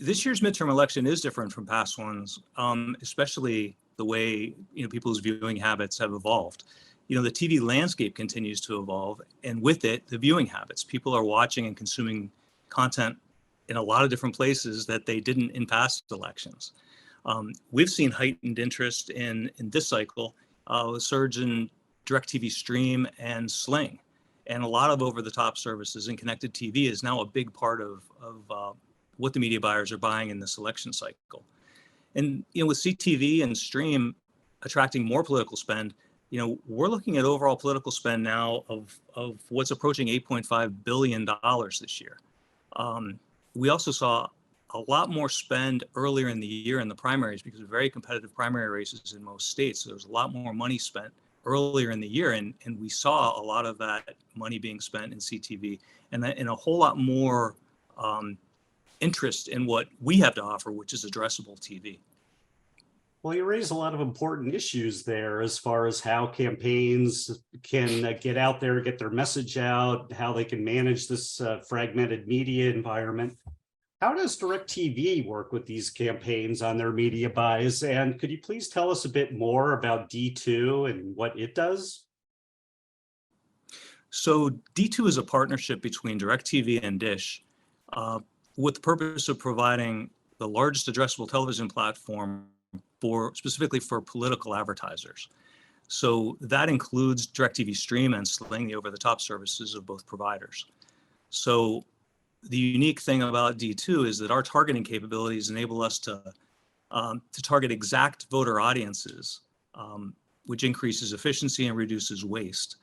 This year's midterm election is different from past ones, especially the way people's viewing habits have evolved. The TV landscape continues to evolve, and with it, the viewing habits. People are watching and consuming content in a lot of different places that they didn't in past elections. We've seen heightened interest in this cycle, a surge in DIRECTV Stream and Sling, and a lot of over-the-top services, and connected TV is now a big part of what the media buyers are buying in this election cycle. And with CTV and Stream attracting more political spend, we're looking at overall political spend now of what's approaching $8.5 billion this year. We also saw a lot more spend earlier in the year in the primaries because of very competitive primary races in most states. So there's a lot more money spent earlier in the year, and we saw a lot of that money being spent in CTV, and a whole lot more interest in what we have to offer, which is addressable TV. Well, you raise a lot of important issues there as far as how campaigns can get out there, get their message out, how they can manage this fragmented media environment. How does DIRECTV work with these campaigns on their media buys? And could you please tell us a bit more about D2 and what it does? So D2 is a partnership between DIRECTV and Dish with the purpose of providing the largest addressable television platform specifically for political advertisers. So that includes DIRECTV Stream and Sling, the over-the-top services of both providers. So the unique thing about D2 is that our targeting capabilities enable us to target exact voter audiences, which increases efficiency and reduces waste.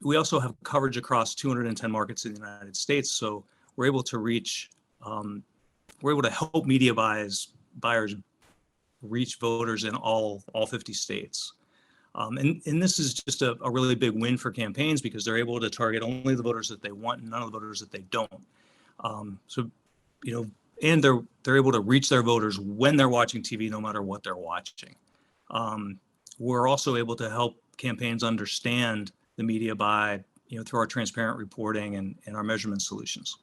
We also have coverage across 210 markets in the United States, so we're able to reach, we're able to help media buyers reach voters in all 50 states. And this is just a really big win for campaigns because they're able to target only the voters that they want and none of the voters that they don't. And they're able to reach their voters when they're watching TV, no matter what they're watching. We're also able to help campaigns understand the media buy, through our transparent reporting and our measurement solutions.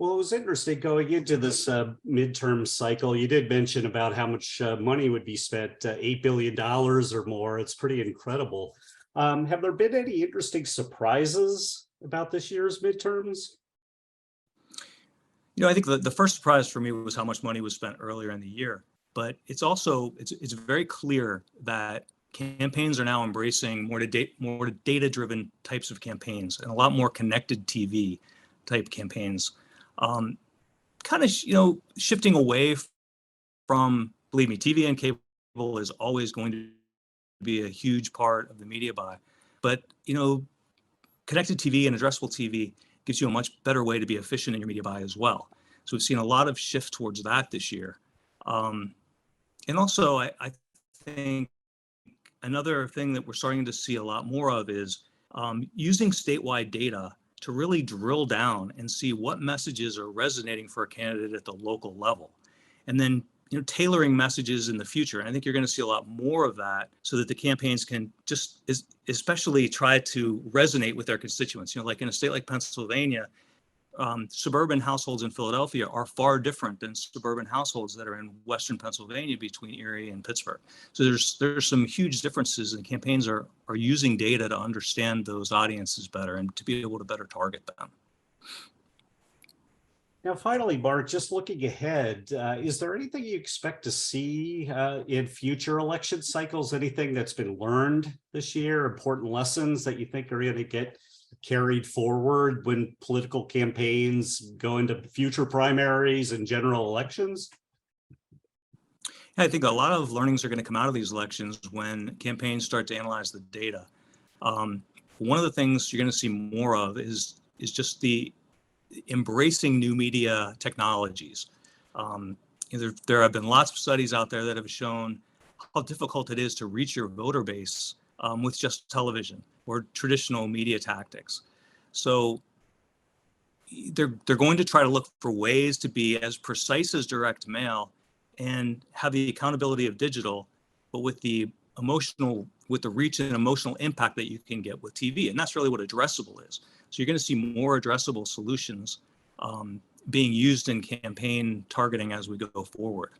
Well, it was interesting going into this midterm cycle. You did mention about how much money would be spent, $8 billion or more. It's pretty incredible. Have there been any interesting surprises about this year's midterms? I think the first surprise for me was how much money was spent earlier in the year. But it's also, it's very clear that campaigns are now embracing more data-driven types of campaigns and a lot more connected TV type campaigns. Shifting away from, believe me, TV and cable is always going to be a huge part of the media buy. But, connected TV and addressable TV gives you a much better way to be efficient in your media buy as well. So we've seen a lot of shift towards that this year. And also, I think another thing that we're starting to see a lot more of is using statewide data to really drill down and see what messages are resonating for a candidate at the local level. And then, tailoring messages in the future. And I think you're going to see a lot more of that so that the campaigns can just especially try to resonate with their constituents. Like in a state like Pennsylvania, suburban households in Philadelphia are far different than suburban households that are in Western Pennsylvania between Erie and Pittsburgh. So there's some huge differences, and campaigns are using data to understand those audiences better and to be able to better target them. Now, finally, Mark, just looking ahead, is there anything you expect to see in future election cycles? Anything that's been learned this year, important lessons that you think are going to get carried forward when political campaigns go into future primaries and general elections? I think a lot of learnings are going to come out of these elections when campaigns start to analyze the data. One of the things you're going to see more of is just the embracing new media technologies. There have been lots of studies out there that have shown how difficult it is to reach your voter base with just television or traditional media tactics. So they're going to try to look for ways to be as precise as direct mail and have the accountability of digital, but with the reach and emotional impact that you can get with TV. And that's really what addressable is. So you're going to see more addressable solutions being used in campaign targeting as we go forward.